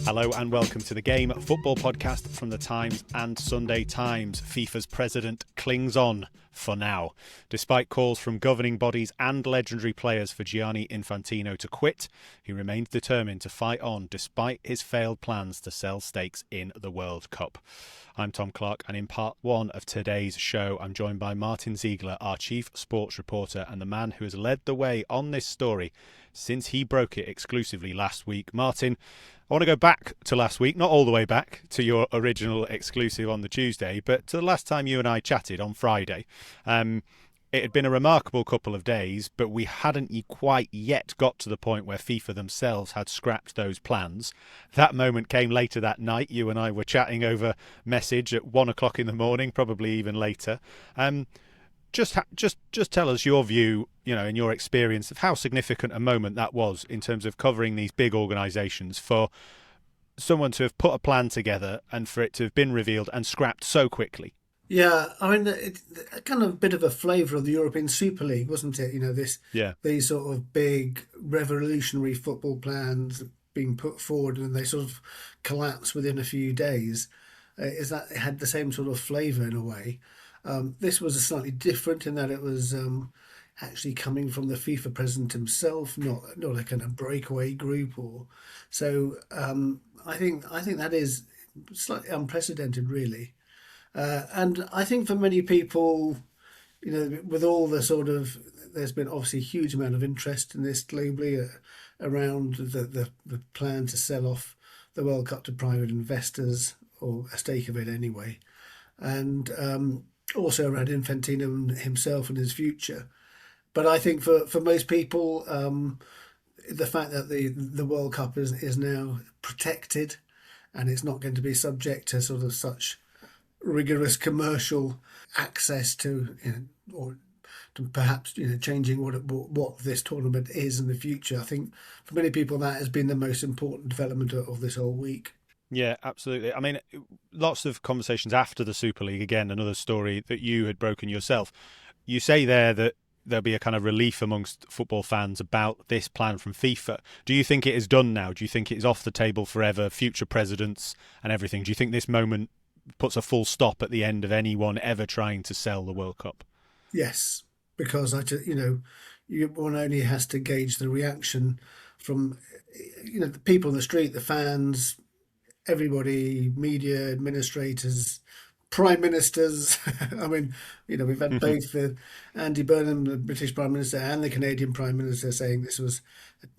Hello and welcome to the Game Football Podcast from the Times and Sunday Times. FIFA's president clings on for now. Despite calls from governing bodies and legendary players for Gianni Infantino to quit, he remains determined to fight on despite his failed plans to sell stakes in the World Cup. I'm Tom Clarke, and in part one of today's show, I'm joined by Martyn Ziegler, our chief sports reporter and the man who has led the way on this story since he broke it exclusively last week. Martyn, I want to go back to last week, not all the way back to your original exclusive on the Tuesday, but to the last time you and I chatted on Friday. It had been a remarkable couple of days, but we hadn't quite yet got to the point where FIFA themselves had scrapped those plans. That moment came later that night. You and I were chatting over message at 1 o'clock in the morning, probably even later. Just tell us your view, in your experience of how significant a moment that was in terms of covering these big organisations, for someone to have put a plan together and for it to have been revealed and scrapped so quickly. Yeah, I mean, it's kind of a bit of a flavour of the European Super League, wasn't it? These sort of big revolutionary football plans being put forward and they sort of collapse within a few days. Is that it had the same sort of flavour in a way? This was slightly different in that it was actually coming from the FIFA president himself, not a kind of breakaway group or so. I think that is slightly unprecedented, really. And I think for many people, with all the there's been obviously a huge amount of interest in this globally around the plan to sell off the World Cup to private investors, or a stake of it anyway, and also around Infantino himself and his future. But I think for most people, the fact that the World Cup is now protected and it's not going to be subject to sort of such rigorous commercial access to, or to perhaps changing what this tournament is in the future. I think for many people that has been the most important development of this whole week. Yeah, absolutely. I mean, lots of conversations after the Super League. Again, another story that you had broken yourself. You say there that there'll be a kind of relief amongst football fans about this plan from FIFA. Do you think it is done now? Do you think it is off the table forever, future presidents and everything? Do you think this moment puts a full stop at the end of anyone ever trying to sell the World Cup? Yes, because one only has to gauge the reaction from the people in the street, the fans, everybody, media, administrators, prime ministers. I mean, we've had both Andy Burnham, the British Prime Minister, and the Canadian Prime Minister saying this was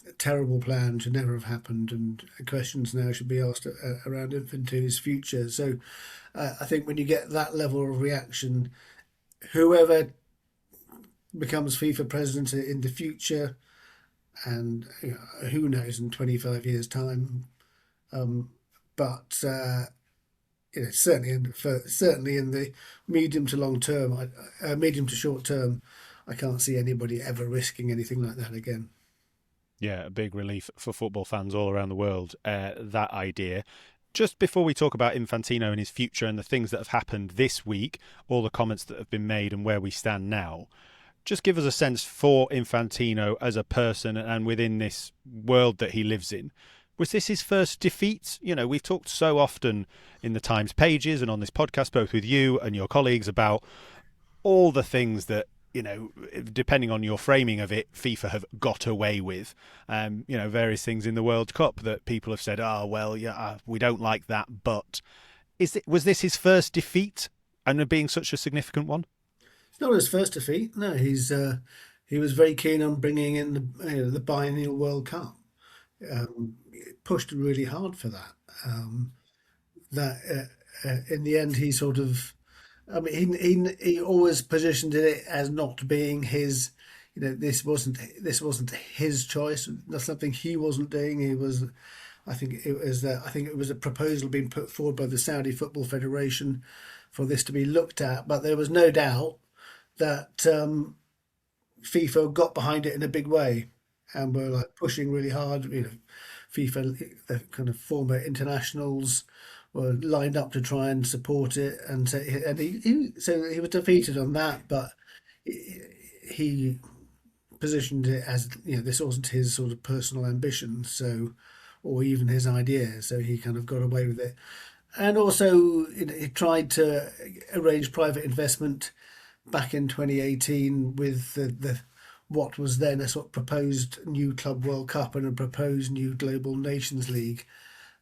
a terrible plan, should never have happened, and questions now should be asked around Infantino's future. So I think when you get that level of reaction, whoever becomes FIFA president in the future, and who knows in 25 years' time, but certainly in the medium to long term, medium to short term, I can't see anybody ever risking anything like that again. Yeah, a big relief for football fans all around the world, that idea. Just before we talk about Infantino and his future and the things that have happened this week, all the comments that have been made and where we stand now, just give us a sense for Infantino as a person and within this world that he lives in. Was this his first defeat? We've talked so often in the Times pages and on this podcast, both with you and your colleagues, about all the things that, depending on your framing of it, FIFA have got away with. Various things in the World Cup that people have said, we don't like that. But was this his first defeat, and being such a significant one? It's not his first defeat. No, he was very keen on bringing in the biennial World Cup. Pushed really hard for that. In the end, he sort of, he always positioned it as not being his. This wasn't his choice. That's something he wasn't doing. I think it was a proposal being put forward by the Saudi Football Federation for this to be looked at. But there was no doubt that FIFA got behind it in a big way and were pushing really hard. FIFA, the kind of former internationals, were lined up to try and support it, and so he was defeated on that. But he positioned it as this wasn't his sort of personal ambition. So or even his ideas. So he kind of got away with it. And also, he tried to arrange private investment back in 2018 with the what was then a sort of proposed new Club World Cup and a proposed new Global Nations League.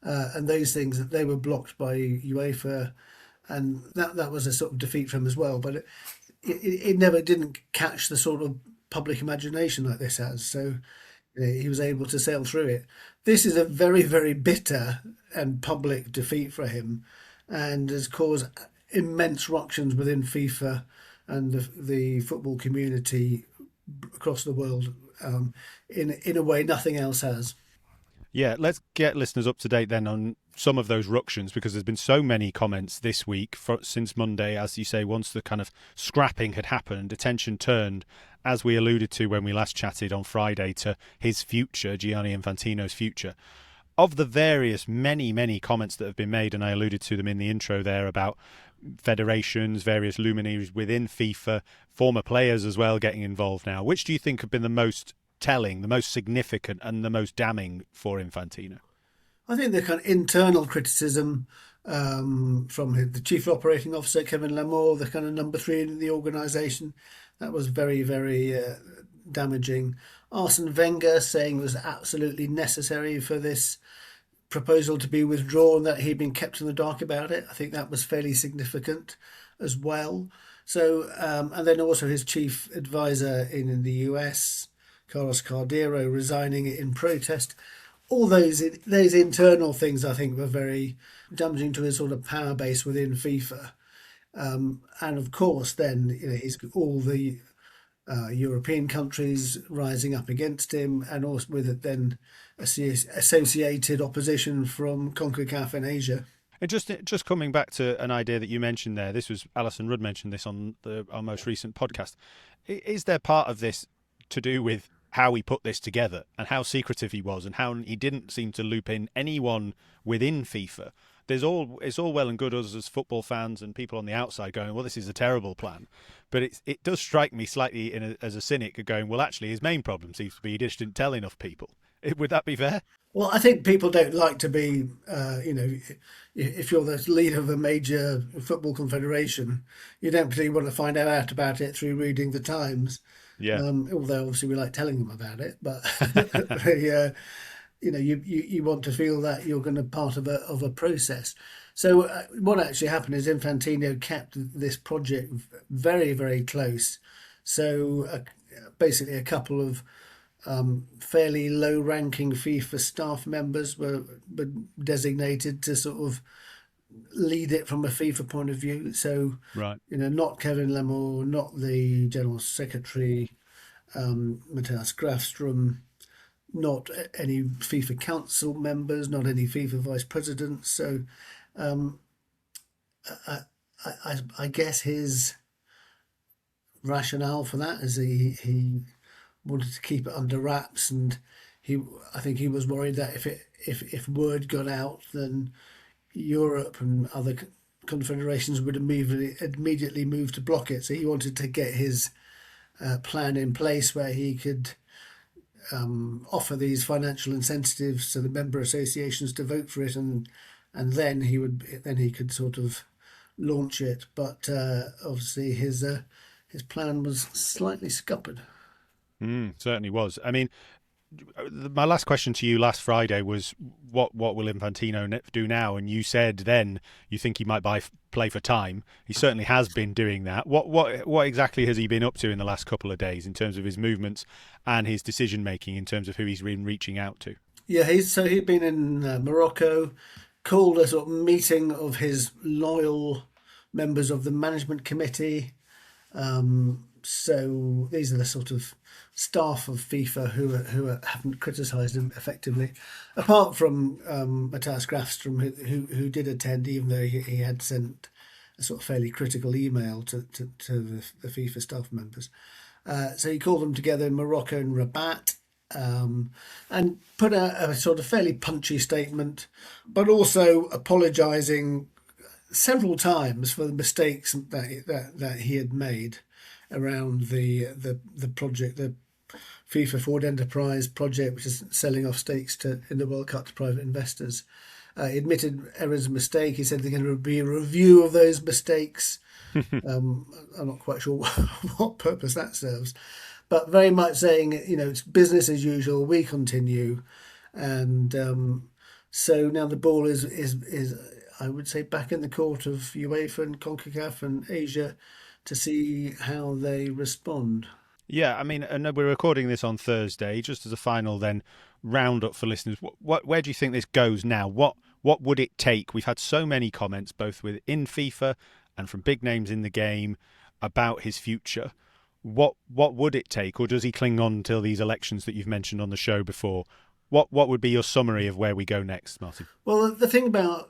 And those things, that they were blocked by UEFA, and that was a sort of defeat for him as well. But it never didn't catch the sort of public imagination like this has. So he was able to sail through it. This is a very, very bitter and public defeat for him, and has caused immense ructions within FIFA and the football community across the world, in a way nothing else has. Yeah, let's get listeners up to date then on some of those ructions, because there's been so many comments this week since Monday, as you say, once the kind of scrapping had happened, attention turned, as we alluded to when we last chatted on Friday, to his future, Gianni Infantino's future. Of the various many comments that have been made, and I alluded to them in the intro there, about federations, various luminaries within FIFA, former players as well getting involved now, which do you think have been the most telling, the most significant and the most damning for Infantino? I think the kind of internal criticism from the chief operating officer, Kevin Lamore, the kind of number 3 in the organisation, that was very, very damaging. Arsene Wenger saying it was absolutely necessary for this proposal to be withdrawn, that he'd been kept in the dark about it. I think that was fairly significant as well. So, and then also his chief advisor in the US, Carlos Cardero, resigning in protest. All those internal things, I think, were very damaging to his sort of power base within FIFA. And of course, then he's all the European countries rising up against him, and also with it then associated opposition from CONCACAF in Asia. And just coming back to an idea that you mentioned there, this was Alison Rudd mentioned this on our most recent podcast. Is there part of this to do with how he put this together and how secretive he was, and how he didn't seem to loop in anyone within FIFA? It's all well and good us as football fans and people on the outside going, well, this is a terrible plan. But it does strike me slightly as a cynic going, well, actually, his main problem seems to be he just didn't tell enough people. Would that be fair? Well, I think people don't like to be, if you're the leader of a major football confederation, you don't particularly want to find out about it through reading the Times. Yeah. Although obviously we like telling them about it, but you want to feel that you're going to be part of a process. So what actually happened is Infantino kept this project very, very close. So basically, a couple of fairly low-ranking FIFA staff members were designated to sort of lead it from a FIFA point of view. So, right. Not Kevin Lamore, not the General Secretary, Matthias Grafstrom, not any FIFA Council members, not any FIFA Vice Presidents. So, I guess his rationale for that is he wanted to keep it under wraps, and I think he was worried that if word got out, then Europe and other confederations would immediately move to block it. So he wanted to get his plan in place where he could offer these financial incentives to the member associations to vote for it, and then he could sort of launch it. But obviously his plan was slightly scuppered. Certainly was. I mean, my last question to you last Friday was, what will Infantino do now? And you said then you think he might play for time. He certainly has been doing that. What exactly has he been up to in the last couple of days in terms of his movements and his decision making in terms of who he's been reaching out to? Yeah, he'd been in Morocco, called a sort of meeting of his loyal members of the management committee. So these are the sort of staff of FIFA who haven't criticised him effectively, apart from Matthias Grafstrom, who did attend, even though he had sent a sort of fairly critical email to the FIFA staff members. So he called them together in Morocco and Rabat, and put a sort of fairly punchy statement, but also apologising several times for the mistakes that he had made around the project, the FIFA Forward Enterprise project, which is selling off stakes in the World Cup to private investors. He admitted errors and mistake. He said there's going to be a review of those mistakes. I'm not quite sure what purpose that serves, but very much saying, it's business as usual. We continue, and so now the ball is I would say back in the court of UEFA and CONCACAF and Asia to see how they respond. Yeah, I mean, and we're recording this on Thursday. Just as a final then roundup for listeners, where do you think this goes now? What would it take? We've had so many comments, both within FIFA and from big names in the game, about his future. What would it take, or does he cling on until these elections that you've mentioned on the show before? What would be your summary of where we go next, Martyn? Well, the thing that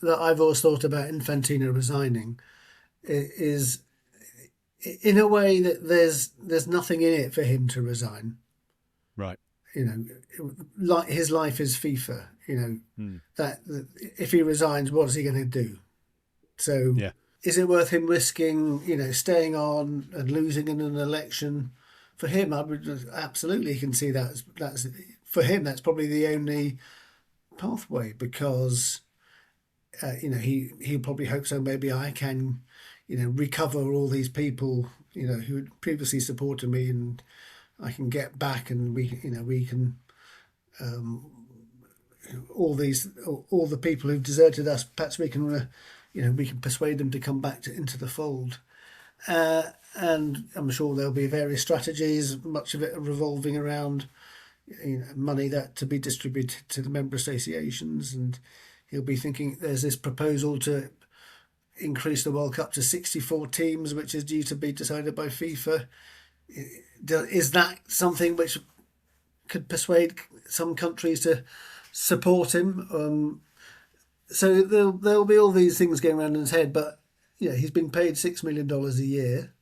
I've always thought about Infantino resigning is, in a way, that there's nothing in it for him to resign. Right. Like his life is FIFA. That if he resigns, what is he going to do? So, is it worth him risking, staying on and losing in an election? For him, I would absolutely can see that's for him. That's probably the only pathway, because he probably hopes, so maybe I can recover all these people who had previously supported me, and I can get back, and we can all the people who've deserted us, perhaps we can we can persuade them to come back into the fold. And I'm sure there'll be various strategies, much of it revolving around money that to be distributed to the member associations, and he'll be thinking there's this proposal to increase the World Cup to 64 teams, which is due to be decided by FIFA. Is that something which could persuade some countries to support him? So there'll be all these things going around in his head, but he's been paid $6 million a year,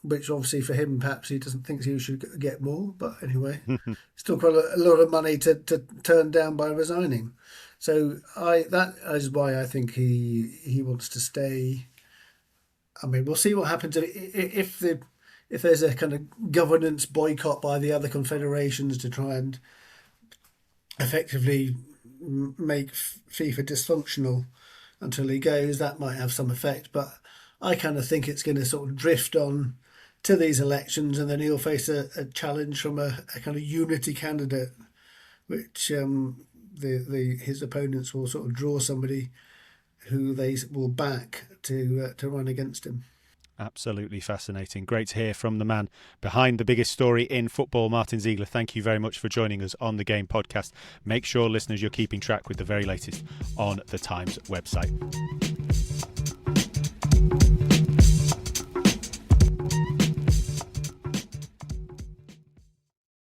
which obviously for him, perhaps he doesn't think he should get more. But anyway, still quite a lot of money to turn down by resigning. So that is why I think he wants to stay. I mean, we'll see what happens if there's a kind of governance boycott by the other confederations to try and effectively make FIFA dysfunctional until he goes. That might have some effect, but I kind of think it's going to sort of drift on to these elections, and then he'll face a challenge from a kind of unity candidate, which his opponents will sort of draw somebody who they will back to run against him. Absolutely fascinating. Great to hear from the man behind the biggest story in football, Martyn Ziegler. Thank you very much for joining us on the Game podcast. Make sure, listeners, you're keeping track with the very latest on the Times website.